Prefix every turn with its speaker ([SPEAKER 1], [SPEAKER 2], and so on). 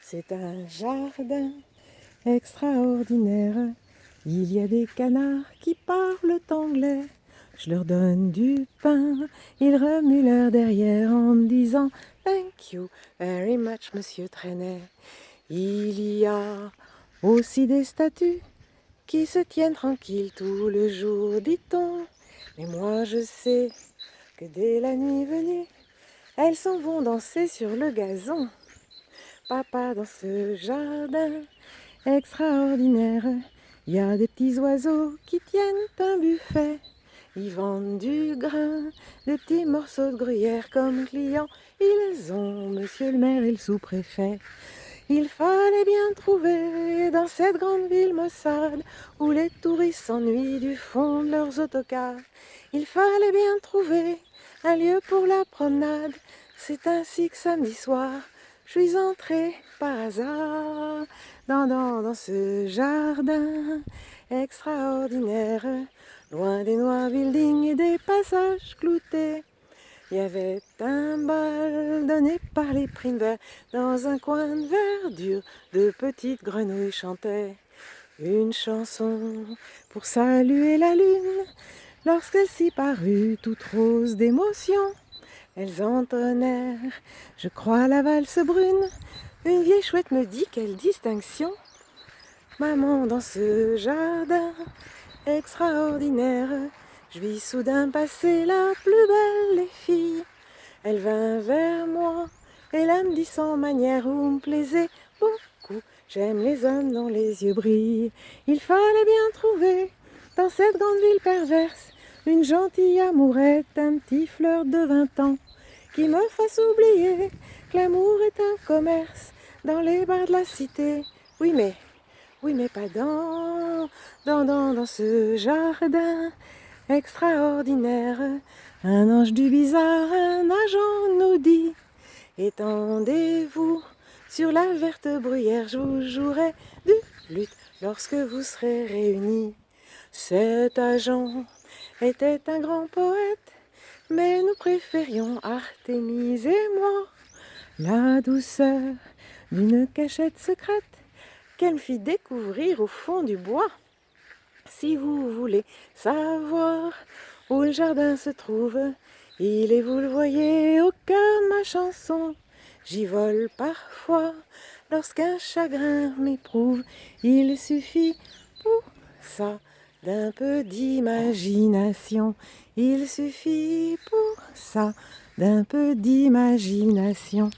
[SPEAKER 1] C'est un jardin extraordinaire. Il y a des canards qui parlent anglais. Je leur donne du pain, ils remuent leur derrière en me disant Thank you very much, monsieur Trenet. Il y a aussi des statues qui se tiennent tranquilles tout le jour, dit-on. Mais moi je sais que dès la nuit venue, elles s'en vont danser sur le gazon. Papa, dans ce jardin extraordinaire, il y a des petits oiseaux qui tiennent un buffet. Ils vendent du grain, des petits morceaux de gruyère comme clients. Ils ont monsieur le maire et le sous-préfet. Il fallait bien trouver dans cette grande ville maussade où les touristes s'ennuient du fond de leurs autocars. Il fallait bien trouver un lieu pour la promenade. C'est ainsi que samedi soir, je suis entrée par hasard dans ce jardin extraordinaire, loin des noirs buildings et des passages cloutés. Il y avait un bal donné par les primes verts. Dans un coin de verdure, de petites grenouilles chantaient une chanson pour saluer la lune. Lorsqu'elle s'y parut toute rose d'émotion, elles entonnèrent, je crois, la valse brune. Une vieille chouette me dit quelle distinction. Maman, dans ce jardin extraordinaire, je vis soudain passer la plus belle des filles. Elle vint vers moi et là me dit sans manière où me plaisait beaucoup. J'aime les hommes dont les yeux brillent. Il fallait bien trouver dans cette grande ville perverse une gentille amourette, un petit flirt de 20 ans qui me fasse oublier que l'amour est un commerce dans les bars de la cité. Oui mais pas dans ce jardin extraordinaire. Un ange du bizarre, un agent nous dit étendez-vous sur la verte bruyère, je vous jouerai du luth lorsque vous serez réunis. Cet agent était un grand poète, mais nous préférions Artémise et moi. La douceur d'une cachette secrète qu'elle me fit découvrir au fond du bois. Si vous voulez savoir où le jardin se trouve, il est, vous le voyez, au cœur de ma chanson. J'y vole parfois lorsqu'un chagrin m'éprouve. Il suffit pour ça d'un peu d'imagination. Il suffit pour ça d'un peu d'imagination.